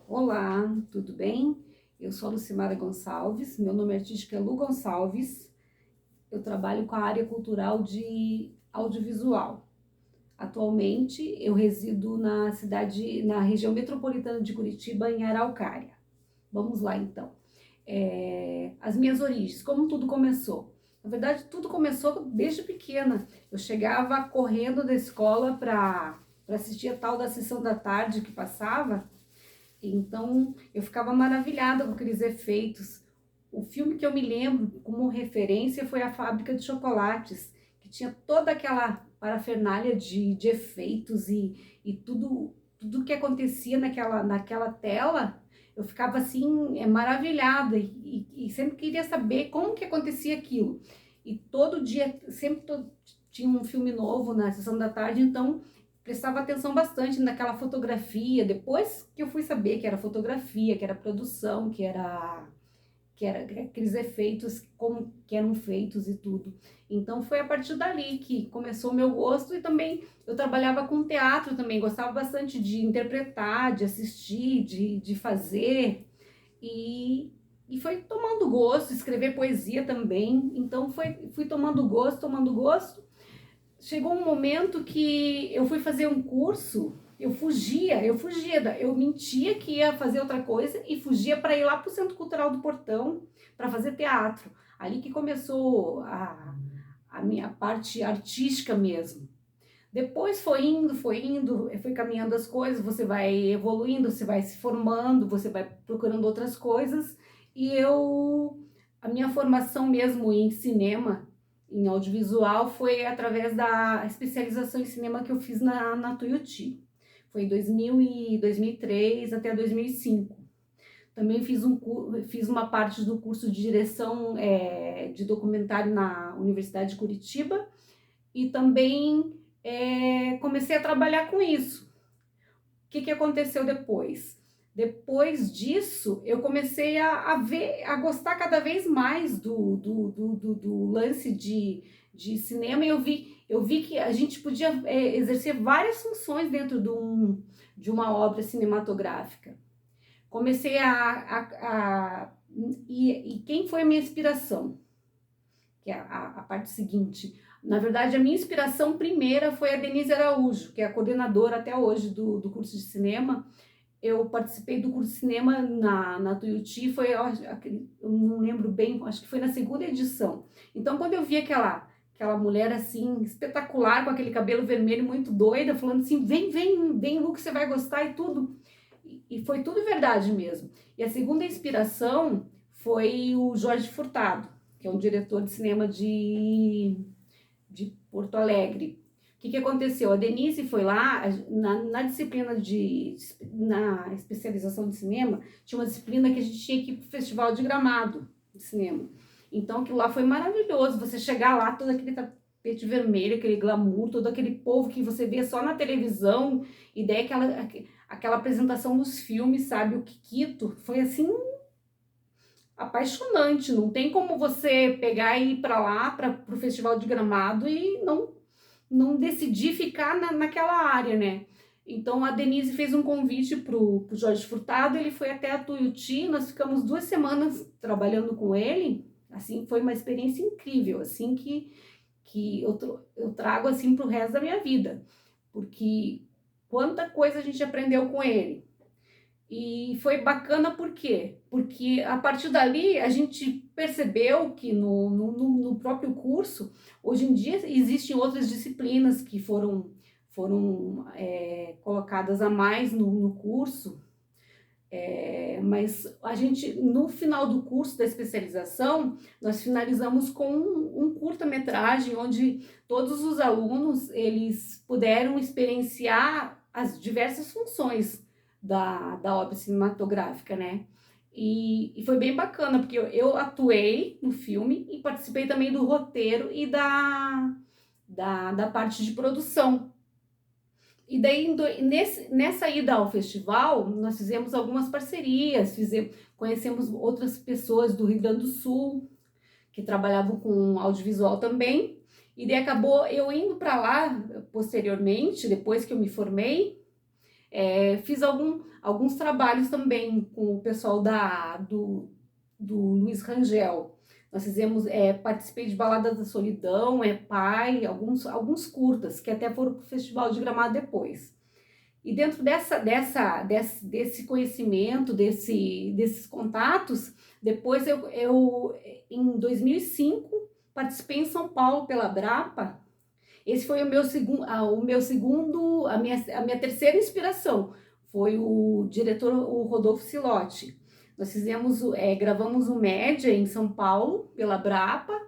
Olá, tudo bem? Eu sou a Lucimara Gonçalves, meu nome artístico é Lu Gonçalves, eu trabalho com a área cultural de audiovisual. Atualmente eu resido na região metropolitana de Curitiba, em Araucária. Vamos lá então. As minhas origens, como tudo começou? Na verdade, tudo começou desde pequena. Eu chegava correndo da escola para assistir a tal da sessão da tarde que passava. Então, eu ficava maravilhada com aqueles efeitos. O filme que eu me lembro como referência foi A Fábrica de Chocolates, que tinha toda aquela parafernália de efeitos e tudo que acontecia naquela tela. Eu ficava assim, maravilhada e sempre queria saber como que acontecia aquilo. E todo dia, tinha um filme novo na sessão da tarde, então prestava atenção bastante naquela fotografia. Depois que eu fui saber que era fotografia, que era produção, que era aqueles efeitos, como que eram feitos e tudo. Então foi a partir dali que começou o meu gosto. E também eu trabalhava com teatro também, gostava bastante de interpretar, de assistir, de fazer. E foi tomando gosto, escrever poesia também. Então fui tomando gosto, tomando gosto. Chegou um momento que eu fui fazer um curso, eu mentia que ia fazer outra coisa e fugia para ir lá para o Centro Cultural do Portão para fazer teatro. Ali que começou a minha parte artística mesmo. Depois foi caminhando as coisas, você vai evoluindo, você vai se formando, você vai procurando outras coisas. A minha formação mesmo em cinema, em audiovisual, foi através da especialização em cinema que eu fiz na Tuiuti. Foi em 2003 até 2005. Também fiz uma parte do curso de direção de documentário na Universidade de Curitiba e também comecei a trabalhar com isso. O que aconteceu depois? Depois disso, eu comecei a gostar cada vez mais do lance de cinema e eu vi que a gente podia exercer várias funções dentro de uma obra cinematográfica. Comecei e quem foi a minha inspiração? Que é a parte seguinte. Na verdade, a minha inspiração primeira foi a Denise Araújo, que é a coordenadora até hoje do curso de cinema. Eu participei do curso de cinema na Tuiuti, eu não lembro bem, acho que foi na segunda edição. Então, quando eu vi aquela mulher assim, espetacular, com aquele cabelo vermelho muito doida, falando assim, vem, Lu, que você vai gostar e tudo. E foi tudo verdade mesmo. E a segunda inspiração foi o Jorge Furtado, que é um diretor de cinema de Porto Alegre. O que aconteceu? A Denise foi lá, na disciplina na especialização de cinema, tinha uma disciplina que a gente tinha que ir para o Festival de Gramado de cinema. Então aquilo lá foi maravilhoso, você chegar lá, todo aquele tapete vermelho, aquele glamour, todo aquele povo que você vê só na televisão, e daí aquela apresentação dos filmes, sabe? O Kikito, foi assim apaixonante. Não tem como você pegar e ir para lá, para o Festival de Gramado e não decidir ficar naquela área, né? Então a Denise fez um convite pro Jorge Furtado, ele foi até a Tuiuti, nós ficamos 2 semanas trabalhando com ele. Assim, foi uma experiência incrível, assim que eu trago assim pro resto da minha vida, porque quanta coisa a gente aprendeu com ele. E foi bacana por quê? Porque a partir dali a gente percebeu que no próprio curso, hoje em dia existem outras disciplinas que foram colocadas a mais no curso, mas a gente, no final do curso da especialização, nós finalizamos com um curta-metragem onde todos os alunos eles puderam experienciar as diversas funções da obra cinematográfica, né? E foi bem bacana, porque eu atuei no filme e participei também do roteiro e da parte de produção. E daí, nessa ida ao festival, nós fizemos algumas parcerias, conhecemos outras pessoas do Rio Grande do Sul, que trabalhavam com audiovisual também. E daí acabou eu indo para lá posteriormente, depois que eu me formei, Fiz alguns trabalhos também com o pessoal do Luiz Rangel. Nós fizemos, participei de Balada da Solidão, Pai, alguns curtas, que até foram para o Festival de Gramado depois. E dentro desse conhecimento, desses contatos, depois em 2005, participei em São Paulo pela Brapa. Esse foi a minha terceira inspiração, foi o diretor, o Rodolfo Silotti. Nós gravamos o Média em São Paulo, pela Brapa,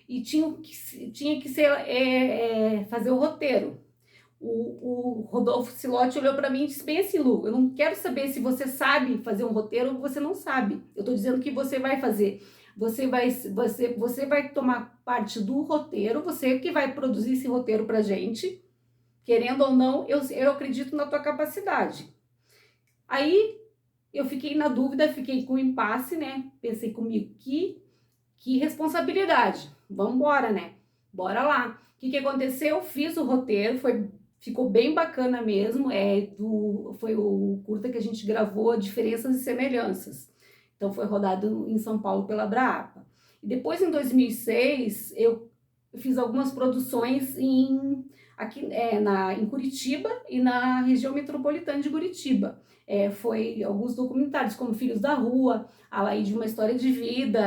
e tinha que fazer o roteiro. O Rodolfo Silotti olhou para mim e disse bem assim: Lu, eu não quero saber se você sabe fazer um roteiro ou você não sabe. Eu estou dizendo que você vai fazer. Você vai tomar parte do roteiro, você que vai produzir esse roteiro para gente. Querendo ou não, eu acredito na tua capacidade. Aí eu fiquei na dúvida, fiquei com impasse, né? Pensei comigo, que responsabilidade. Vamos embora, né? Bora lá. O que aconteceu? Eu fiz o roteiro, ficou bem bacana mesmo. Foi o curta que a gente gravou, Diferenças e Semelhanças. Então foi rodado em São Paulo pela Brapa. E depois, em 2006, eu fiz algumas produções em Curitiba e na região metropolitana de Curitiba. Foi alguns documentários, como Filhos da Rua, A Laíde, Uma História de Vida,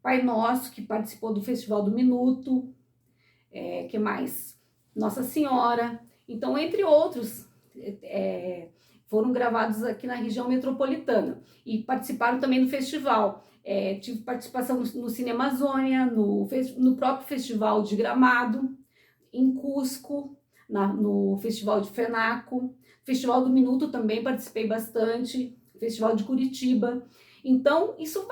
Pai Nosso, que participou do Festival do Minuto, que mais? Nossa Senhora. Então, entre outros, foram gravados aqui na região metropolitana e participaram também do festival. Tive participação no Cine Amazônia, no próprio Festival de Gramado, em Cusco, no Festival de Fenaco, Festival do Minuto também participei bastante, Festival de Curitiba. Então, isso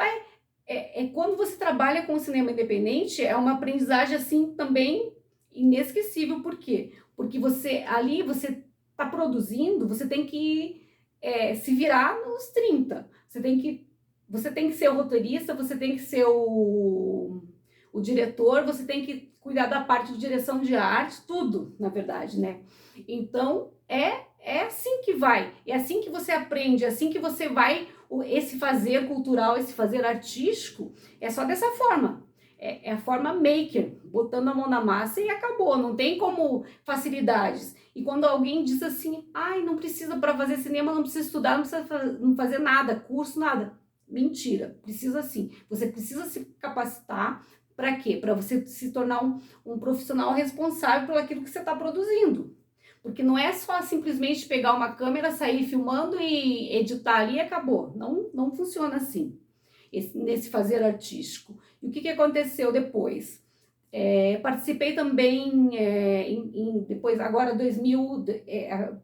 quando você trabalha com o cinema independente, é uma aprendizagem assim também inesquecível. Por quê? Porque você está produzindo, você tem que se virar nos 30. Você tem que ser o roteirista, você tem que ser o diretor, você tem que cuidar da parte de direção de arte, tudo, na verdade, né? Então, é assim que vai, é assim que você aprende, é assim que você vai, esse fazer cultural, esse fazer artístico, é só dessa forma. É a forma maker, botando a mão na massa e acabou, não tem como facilidades. E quando alguém diz assim, ai, não precisa para fazer cinema, não precisa estudar, não precisa não fazer nada, curso, nada. Mentira, precisa sim. Você precisa se capacitar. Para quê? Para você se tornar um profissional responsável por aquilo que você está produzindo. Porque não é só simplesmente pegar uma câmera, sair filmando e editar ali e acabou. Não funciona assim, nesse fazer artístico. E o que aconteceu depois? Participei também, depois, agora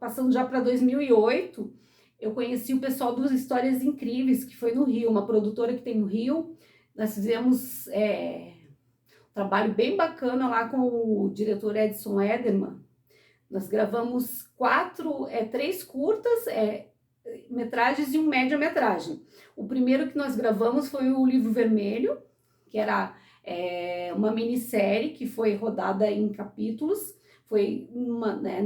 passando já para 2008, eu conheci o pessoal dos Histórias Incríveis, que foi no Rio, uma produtora que tem no Rio. Nós fizemos um trabalho bem bacana lá com o diretor Edson Ederman. Nós gravamos 3 curtas, metragens e um média-metragem. O primeiro que nós gravamos foi o Livro Vermelho, que era uma minissérie que foi rodada em capítulos. Foi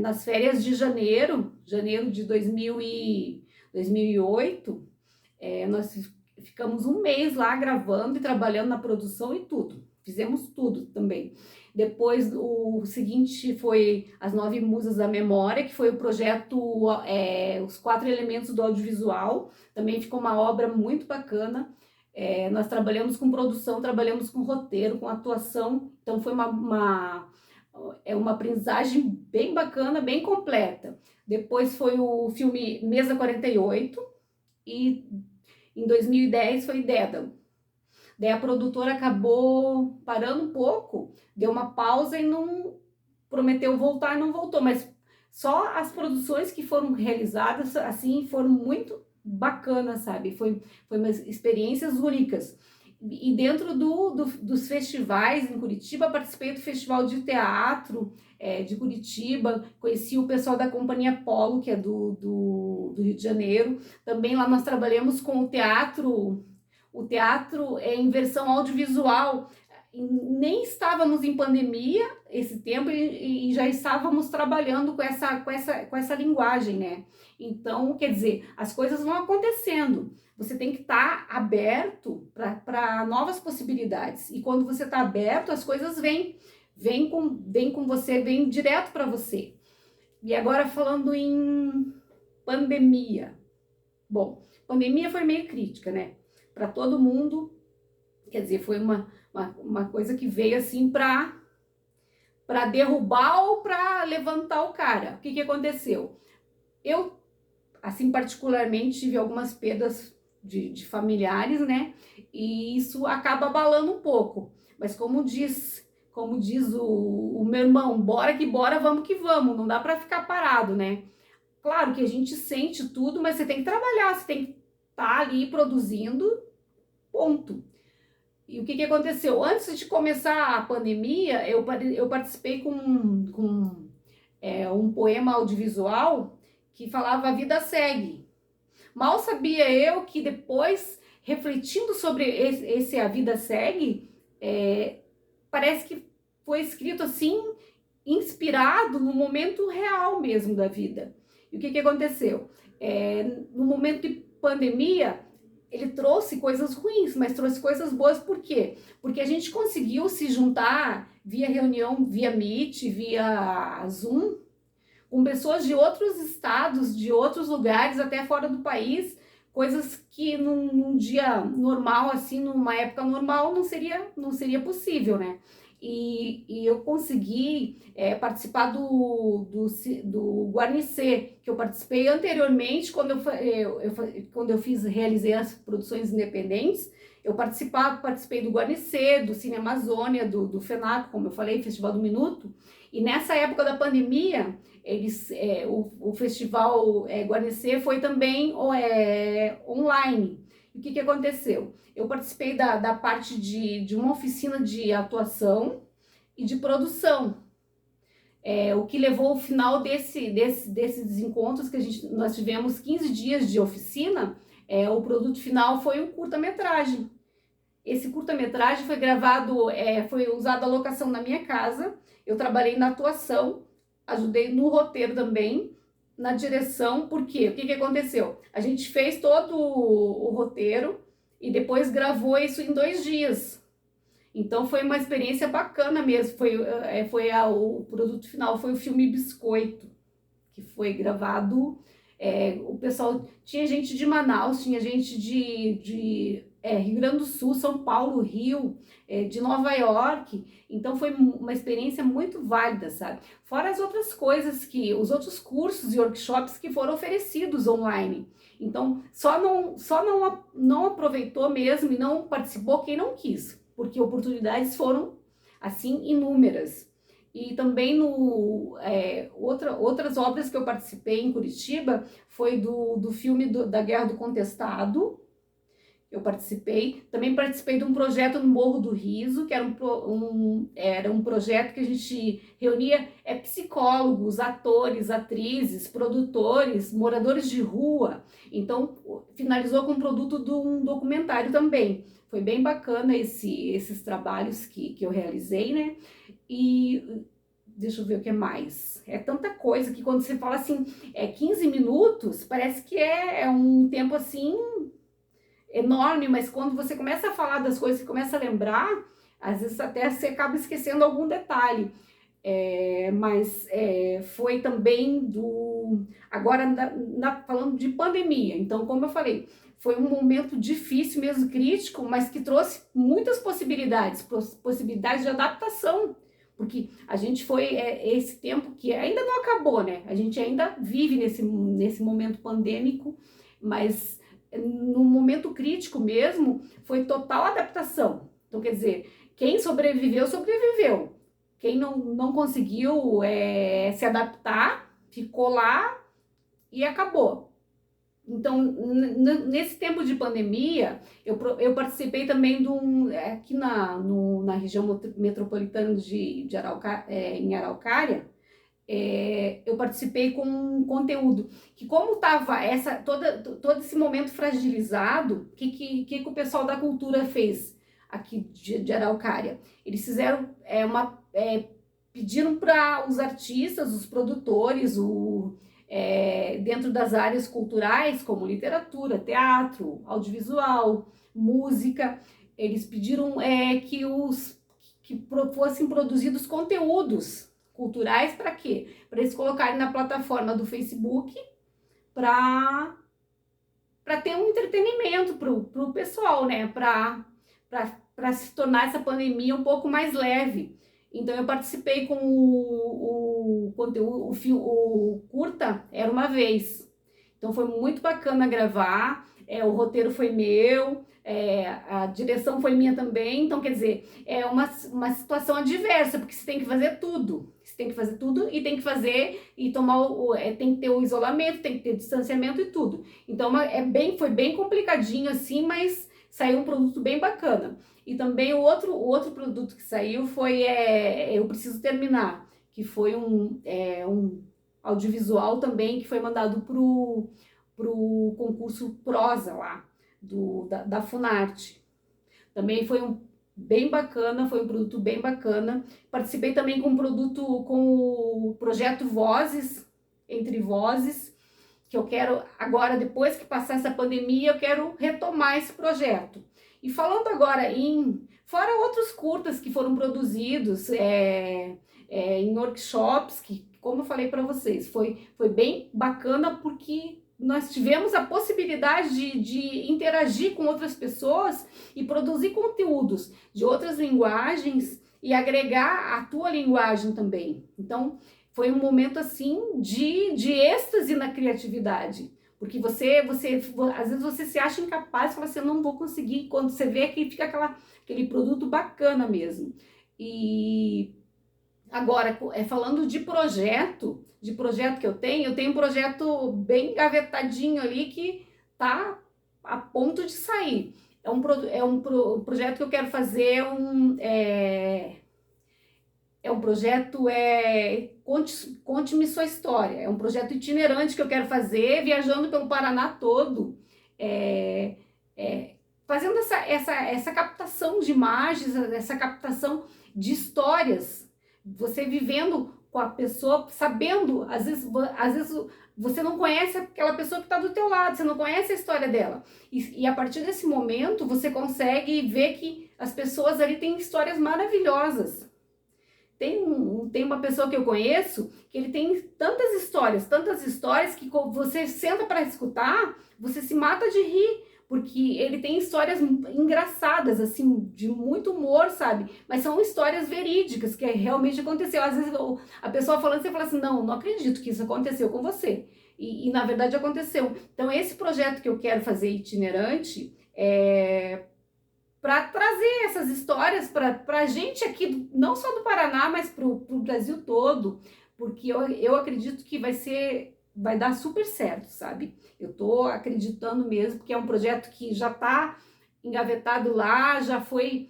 nas férias de janeiro de 2008, nós ficamos um mês lá gravando e trabalhando na produção e tudo. Fizemos tudo também. Depois, o seguinte foi As 9 Musas da Memória, que foi o projeto Os 4 Elementos do Audiovisual. Também ficou uma obra muito bacana. Nós trabalhamos com produção, trabalhamos com roteiro, com atuação. Então, foi uma aprendizagem bem bacana, bem completa. Depois foi o filme Mesa 48 e em 2010 foi Dédalo. Daí a produtora acabou parando um pouco, deu uma pausa e não prometeu voltar e não voltou, mas só as produções que foram realizadas assim foram muito bacanas, sabe? Foi umas experiências únicas. E dentro dos festivais em Curitiba, participei do Festival de Teatro de Curitiba, conheci o pessoal da Companhia Polo, que é do Rio de Janeiro. Também lá nós trabalhamos com o teatro em versão audiovisual. Nem estávamos em pandemia, esse tempo e já estávamos trabalhando com essa linguagem, né? Então, quer dizer, as coisas vão acontecendo. Você tem que estar aberto para novas possibilidades. E quando você está aberto, as coisas vêm com você, vêm direto para você. E agora falando em pandemia. Bom, pandemia foi meio crítica, né? Para todo mundo, quer dizer, foi uma coisa que veio assim para derrubar ou para levantar o cara. O que que aconteceu? Eu, assim, particularmente, tive algumas perdas de familiares, né? E isso acaba abalando um pouco. Mas como diz o meu irmão, bora que bora, vamos que vamos. Não dá para ficar parado, né? Claro que a gente sente tudo, mas você tem que trabalhar, você tem que estar ali produzindo, ponto. E o que que aconteceu? Antes de começar a pandemia, eu participei com um poema audiovisual que falava A Vida Segue. Mal sabia eu que depois, refletindo sobre esse A Vida Segue, parece que foi escrito assim, inspirado no momento real mesmo da vida. E o que que aconteceu? No momento de pandemia, ele trouxe coisas ruins, mas trouxe coisas boas, por quê? Porque a gente conseguiu se juntar via reunião, via Meet, via Zoom, com pessoas de outros estados, de outros lugares, até fora do país, coisas que num dia normal, assim, numa época normal, não seria possível, né? E eu consegui participar do Guarnicê, que eu participei anteriormente, quando eu realizei as produções independentes, eu participei do Guarnicê, do Cine Amazônia, do FENAC, como eu falei, Festival do Minuto, e nessa época da pandemia, o Festival Guarnicê foi também online. E o que que aconteceu? Eu participei da parte de uma oficina de atuação e de produção. O que levou ao final desses encontros que nós tivemos 15 dias de oficina, o produto final foi um curta-metragem. Esse curta-metragem foi gravado, foi usado a locação na minha casa. Eu trabalhei na atuação, ajudei no roteiro também, na direção, por quê? O que que aconteceu? A gente fez todo o roteiro e depois gravou isso em 2 dias. Então foi uma experiência bacana mesmo. O produto final foi o filme Biscoito, que foi gravado. O pessoal tinha gente de Manaus, tinha gente de Rio Grande do Sul, São Paulo, Rio, de Nova York. Então foi uma experiência muito válida, sabe? Fora as outras coisas os outros cursos e workshops que foram oferecidos online. Então só não aproveitou mesmo e não participou quem não quis, porque oportunidades foram assim inúmeras. E também outras obras que eu participei em Curitiba foi do filme da Guerra do Contestado. Eu participei. Também participei de um projeto no Morro do Riso, que era um projeto que a gente reunia psicólogos, atores, atrizes, produtores, moradores de rua. Então, finalizou com um produto de um documentário também. Foi bem bacana esses trabalhos que eu realizei, né? E deixa eu ver o que mais. É tanta coisa que quando você fala assim, 15 minutos, parece que é um tempo assim enorme, mas quando você começa a falar das coisas, você começa a lembrar, às vezes até você acaba esquecendo algum detalhe. Mas foi também agora falando de pandemia. Então, como eu falei, foi um momento difícil mesmo, crítico, mas que trouxe muitas possibilidades de adaptação, porque a gente foi esse tempo que ainda não acabou, né? A gente ainda vive nesse momento pandêmico, mas no momento crítico mesmo, foi total adaptação. Então, quer dizer, quem sobreviveu, sobreviveu. Quem não conseguiu se adaptar, ficou lá e acabou. Então, nesse tempo de pandemia, eu participei também aqui na região metropolitana em Araucária, eu participei com um conteúdo que, como estava todo esse momento fragilizado, o que o pessoal da cultura fez aqui de Araucária? Eles fizeram uma pediram para os artistas, os produtores, dentro das áreas culturais, como literatura, teatro, audiovisual, música, eles pediram que fossem produzidos conteúdos culturais para quê? Para eles colocarem na plataforma do Facebook para ter um entretenimento para o pessoal, né? Para se tornar essa pandemia um pouco mais leve. Então eu participei com o conteúdo, o curta Era Uma Vez. Então foi muito bacana gravar, o roteiro foi meu, a direção foi minha também. Então, quer dizer, é uma situação adversa, porque você tem que fazer tudo. Você tem que fazer tudo e tem que fazer e tomar tem que ter o isolamento, tem que ter distanciamento e tudo. Então foi bem complicadinho assim, mas saiu um produto bem bacana. E também o outro produto que saiu foi Eu Preciso Terminar, que foi um audiovisual também, que foi mandado pro concurso Prosa lá, da Funarte. Também foi bem bacana, foi um produto bem bacana. Participei também com o projeto Vozes, Entre Vozes, que eu quero agora, depois que passar essa pandemia, eu quero retomar esse projeto. E falando agora fora outros curtas que foram produzidos em workshops, que, como eu falei para vocês, foi bem bacana, porque nós tivemos a possibilidade de interagir com outras pessoas e produzir conteúdos de outras linguagens e agregar a tua linguagem também. Então, foi um momento assim de êxtase na criatividade. Porque às vezes você se acha incapaz, fala assim, eu não vou conseguir. Quando você vê que fica aquele produto bacana mesmo. E agora, falando de projeto que eu tenho um projeto bem gavetadinho ali que tá a ponto de sair. É um projeto que eu quero fazer, um projeto, Conte-me Sua História. É um projeto itinerante que eu quero fazer, viajando pelo Paraná todo, fazendo essa captação de imagens, essa captação de histórias. Você vivendo com a pessoa, sabendo, às vezes você não conhece aquela pessoa que está do teu lado, você não conhece a história dela. E a partir desse momento, você consegue ver que as pessoas ali têm histórias maravilhosas. Tem uma pessoa que eu conheço que ele tem tantas histórias que você senta para escutar, você se mata de rir, porque ele tem histórias engraçadas, assim, de muito humor, sabe? Mas são histórias verídicas, que realmente aconteceu. Às vezes a pessoa falando, você fala assim, não acredito que isso aconteceu com você. E na verdade aconteceu. Então esse projeto que eu quero fazer itinerante para trazer essas histórias para a gente aqui, não só do Paraná, mas para o Brasil todo, porque eu acredito que vai dar super certo, sabe? Eu tô acreditando mesmo, porque é um projeto que já está engavetado lá, já foi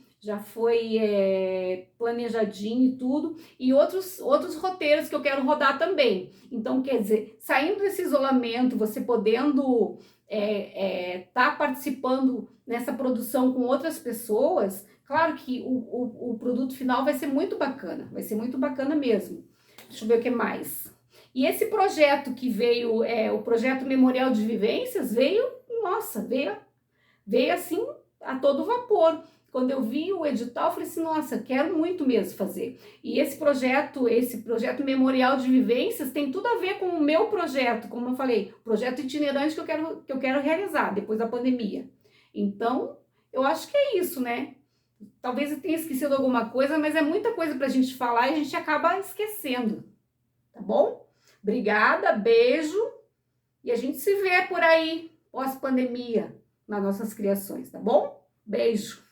planejadinho e tudo, e outros roteiros que eu quero rodar também. Então, quer dizer, saindo desse isolamento, você podendo tá participando nessa produção com outras pessoas, claro que o produto final vai ser muito bacana mesmo. Deixa eu ver o que mais. E esse projeto que veio, o projeto Memorial de Vivências, veio assim a todo vapor. Quando eu vi o edital, eu falei assim, nossa, quero muito mesmo fazer. E esse projeto Memorial de Vivências tem tudo a ver com o meu projeto, como eu falei, projeto itinerante que eu quero realizar depois da pandemia. Então, eu acho que é isso, né? Talvez eu tenha esquecido alguma coisa, mas é muita coisa pra gente falar e a gente acaba esquecendo, tá bom? Obrigada, beijo, e a gente se vê por aí, pós-pandemia, nas nossas criações, tá bom? Beijo!